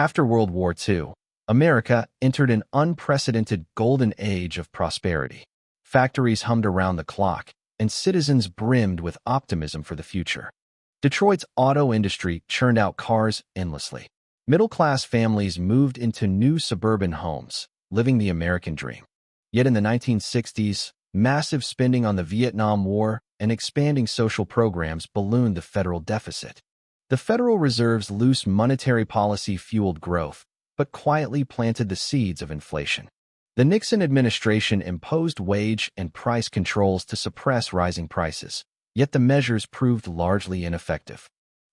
After World War II, America entered an unprecedented golden age of prosperity. Factories hummed around the clock, and citizens brimmed with optimism for the future. Detroit's auto industry churned out cars endlessly. Middle-class families moved into new suburban homes, living the American dream. Yet in the 1960s, massive spending on the Vietnam War and expanding social programs ballooned the federal deficit. The Federal Reserve's loose monetary policy fueled growth, but quietly planted the seeds of inflation. The Nixon administration imposed wage and price controls to suppress rising prices, yet the measures proved largely ineffective.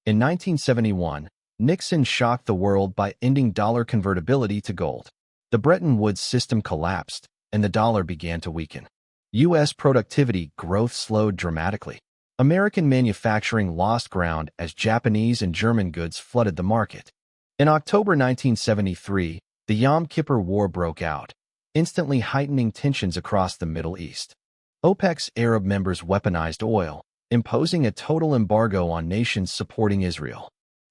In 1971, Nixon shocked the world by ending dollar convertibility to gold. The Bretton Woods system collapsed, and the dollar began to weaken. U.S. productivity growth slowed dramatically. American manufacturing lost ground as Japanese and German goods flooded the market. In October 1973, the Yom Kippur War broke out, instantly heightening tensions across the Middle East. OPEC's Arab members weaponized oil, imposing a total embargo on nations supporting Israel.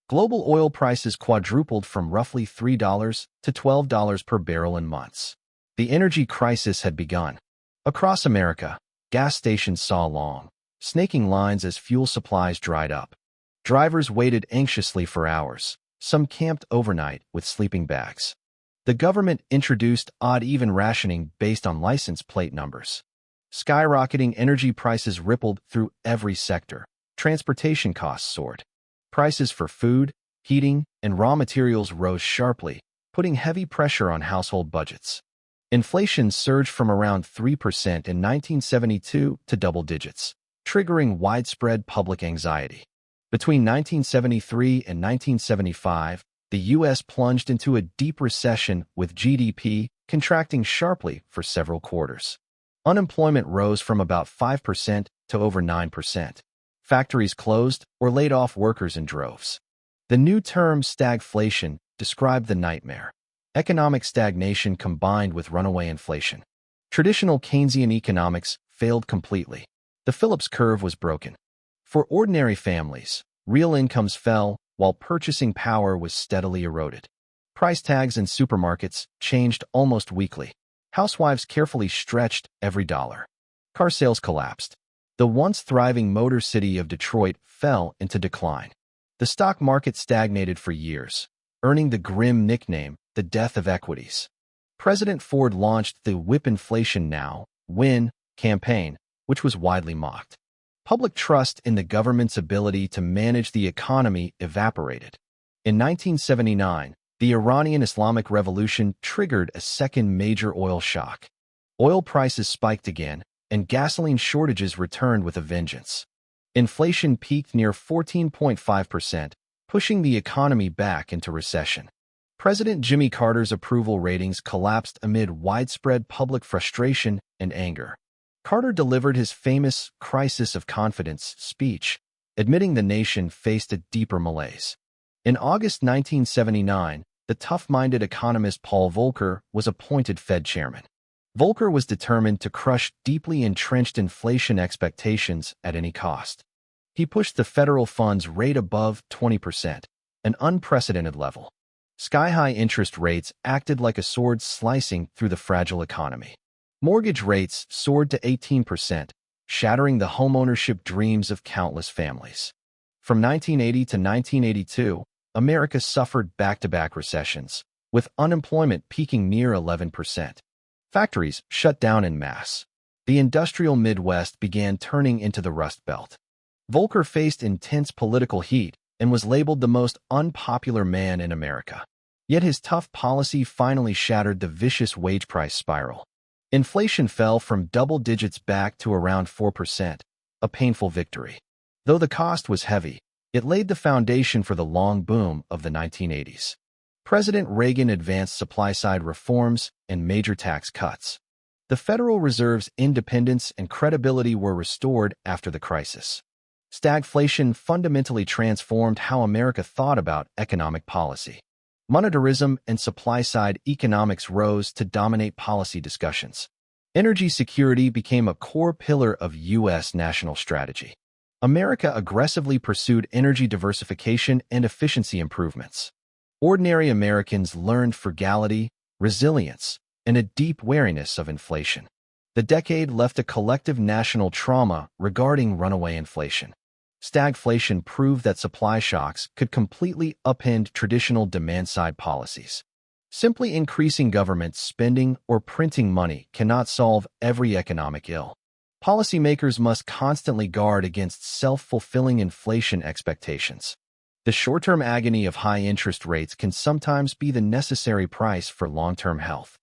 Global oil prices quadrupled from roughly $3 to $12 per barrel in months. The energy crisis had begun. Across America, gas stations saw long, snaking lines as fuel supplies dried up. Drivers waited anxiously for hours, some camped overnight with sleeping bags. The government introduced odd-even rationing based on license plate numbers. Skyrocketing energy prices rippled through every sector. Transportation costs soared. Prices for food, heating, and raw materials rose sharply, putting heavy pressure on household budgets. Inflation surged from around 3% in 1972 to double digits, triggering widespread public anxiety. Between 1973 and 1975, the U.S. plunged into a deep recession with GDP contracting sharply for several quarters. Unemployment rose from about 5% to over 9%. Factories closed or laid off workers in droves. The new term stagflation described the nightmare. Economic stagnation combined with runaway inflation. Traditional Keynesian economics failed completely. The Phillips curve was broken. For ordinary families, real incomes fell while purchasing power was steadily eroded. Price tags in supermarkets changed almost weekly. Housewives carefully stretched every dollar. Car sales collapsed. The once thriving Motor City of Detroit fell into decline. The stock market stagnated for years, earning the grim nickname, the death of equities. President Ford launched the Whip Inflation Now, Win campaign, which was widely mocked. Public trust in the government's ability to manage the economy evaporated. In 1979, the Iranian Islamic Revolution triggered a second major oil shock. Oil prices spiked again, and gasoline shortages returned with a vengeance. Inflation peaked near 14.5%, pushing the economy back into recession. President Jimmy Carter's approval ratings collapsed amid widespread public frustration and anger. Carter delivered his famous crisis of confidence speech, admitting the nation faced a deeper malaise. In August 1979, the tough-minded economist Paul Volcker was appointed Fed chairman. Volcker was determined to crush deeply entrenched inflation expectations at any cost. He pushed the federal funds rate above 20%, an unprecedented level. Sky-high interest rates acted like a sword slicing through the fragile economy. Mortgage rates soared to 18%, shattering the homeownership dreams of countless families. From 1980 to 1982, America suffered back-to-back recessions, with unemployment peaking near 11%. Factories shut down en masse. The industrial Midwest began turning into the Rust Belt. Volcker faced intense political heat and was labeled the most unpopular man in America. Yet his tough policy finally shattered the vicious wage price spiral. Inflation fell from double digits back to around 4%, a painful victory. Though the cost was heavy, it laid the foundation for the long boom of the 1980s. President Reagan advanced supply-side reforms and major tax cuts. The Federal Reserve's independence and credibility were restored after the crisis. Stagflation fundamentally transformed how America thought about economic policy. Monetarism and supply-side economics rose to dominate policy discussions. Energy security became a core pillar of U.S. national strategy. America aggressively pursued energy diversification and efficiency improvements. Ordinary Americans learned frugality, resilience, and a deep wariness of inflation. The decade left a collective national trauma regarding runaway inflation. Stagflation proved that supply shocks could completely upend traditional demand-side policies. Simply increasing government spending or printing money cannot solve every economic ill. Policymakers must constantly guard against self-fulfilling inflation expectations. The short-term agony of high interest rates can sometimes be the necessary price for long-term health.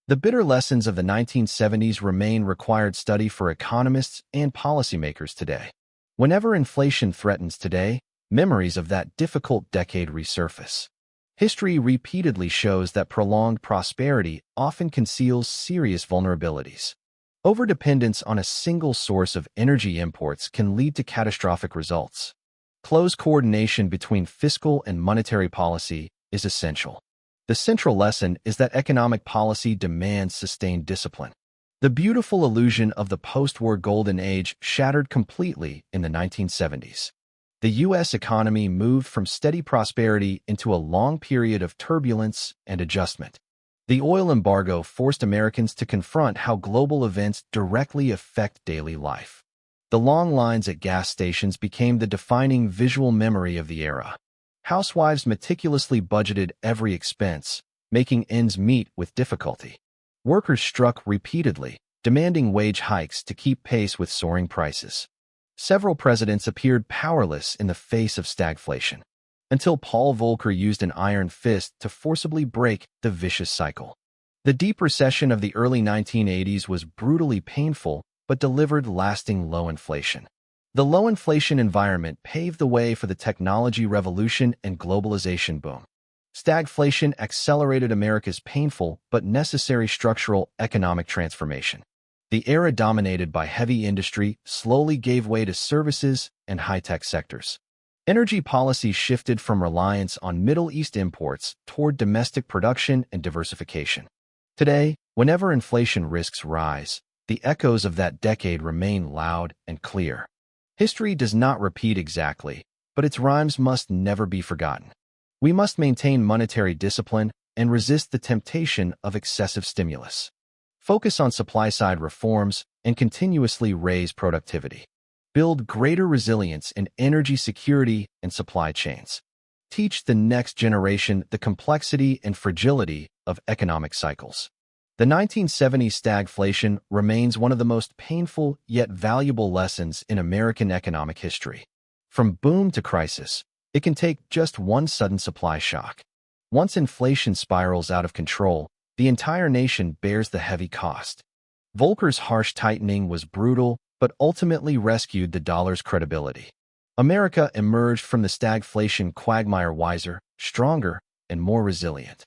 The bitter lessons of the 1970s remain required study for economists and policymakers today. Whenever inflation threatens today, memories of that difficult decade resurface. History repeatedly shows that prolonged prosperity often conceals serious vulnerabilities. Overdependence on a single source of energy imports can lead to catastrophic results. Close coordination between fiscal and monetary policy is essential. The central lesson is that economic policy demands sustained discipline. The beautiful illusion of the post-war golden age shattered completely in the 1970s. The U.S. economy moved from steady prosperity into a long period of turbulence and adjustment. The oil embargo forced Americans to confront how global events directly affect daily life. The long lines at gas stations became the defining visual memory of the era. Housewives meticulously budgeted every expense, making ends meet with difficulty. Workers struck repeatedly, demanding wage hikes to keep pace with soaring prices. Several presidents appeared powerless in the face of stagflation, until Paul Volcker used an iron fist to forcibly break the vicious cycle. The deep recession of the early 1980s was brutally painful but delivered lasting low inflation. The low inflation environment paved the way for the technology revolution and globalization boom. Stagflation accelerated America's painful but necessary structural economic transformation. The era dominated by heavy industry slowly gave way to services and high-tech sectors. Energy policy shifted from reliance on Middle East imports toward domestic production and diversification. Today, whenever inflation risks rise, the echoes of that decade remain loud and clear. History does not repeat exactly, but its rhymes must never be forgotten. We must maintain monetary discipline and resist the temptation of excessive stimulus. Focus on supply-side reforms and continuously raise productivity. Build greater resilience in energy security and supply chains. Teach the next generation the complexity and fragility of economic cycles. The 1970s stagflation remains one of the most painful yet valuable lessons in American economic history. From boom to crisis, it can take just one sudden supply shock. Once inflation spirals out of control, the entire nation bears the heavy cost. Volcker's harsh tightening was brutal, but ultimately rescued the dollar's credibility. America emerged from the stagflation quagmire wiser, stronger, and more resilient.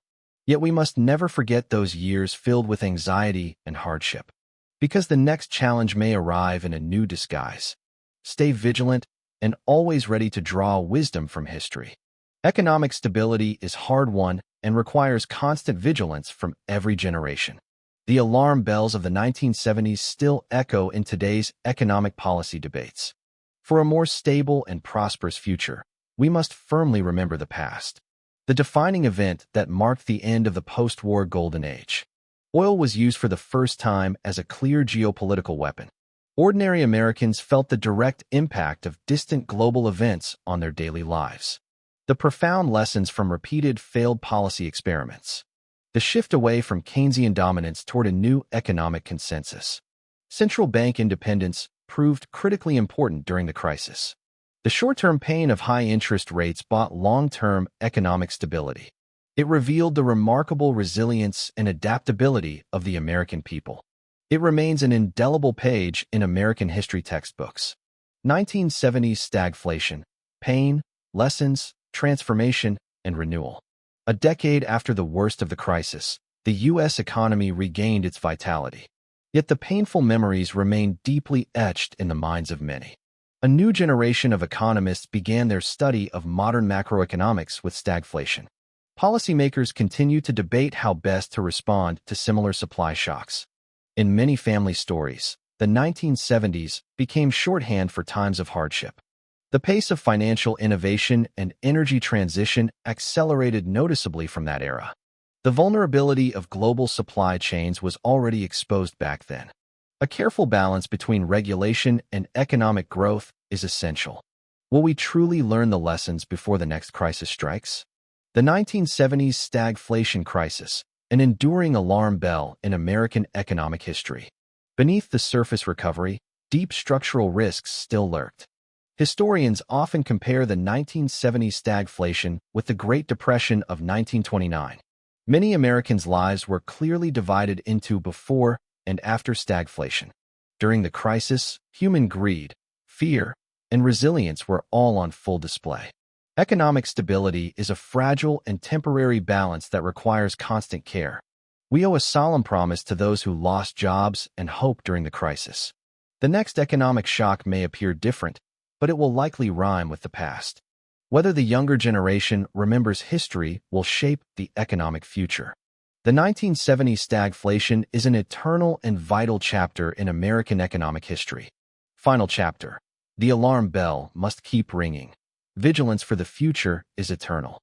Yet we must never forget those years filled with anxiety and hardship, because the next challenge may arrive in a new disguise. Stay vigilant and always ready to draw wisdom from history. Economic stability is hard-won and requires constant vigilance from every generation. The alarm bells of the 1970s still echo in today's economic policy debates. For a more stable and prosperous future, we must firmly remember the past, the defining event that marked the end of the post-war golden age. Oil was used for the first time as a clear geopolitical weapon. Ordinary Americans felt the direct impact of distant global events on their daily lives. The profound lessons from repeated failed policy experiments. The shift away from Keynesian dominance toward a new economic consensus. Central bank independence proved critically important during the crisis. The short-term pain of high interest rates bought long-term economic stability. It revealed the remarkable resilience and adaptability of the American people. It remains an indelible page in American history textbooks. 1970s stagflation, pain, lessons, transformation, and renewal. A decade after the worst of the crisis, the U.S. economy regained its vitality. Yet the painful memories remain deeply etched in the minds of many. A new generation of economists began their study of modern macroeconomics with stagflation. Policymakers continue to debate how best to respond to similar supply shocks. In many family stories, the 1970s became shorthand for times of hardship. The pace of financial innovation and energy transition accelerated noticeably from that era. The vulnerability of global supply chains was already exposed back then. A careful balance between regulation and economic growth is essential. Will we truly learn the lessons before the next crisis strikes? The 1970s stagflation crisis, an enduring alarm bell in American economic history. Beneath the surface recovery, deep structural risks still lurked. Historians often compare the 1970s stagflation with the Great Depression of 1929. Many Americans' lives were clearly divided into before and after stagflation. During the crisis, human greed, fear, and resilience were all on full display. Economic stability is a fragile and temporary balance that requires constant care. We owe a solemn promise to those who lost jobs and hope during the crisis. The next economic shock may appear different, but it will likely rhyme with the past. Whether the younger generation remembers history will shape the economic future. The 1970s stagflation is an eternal and vital chapter in American economic history. Final chapter. The alarm bell must keep ringing. Vigilance for the future is eternal.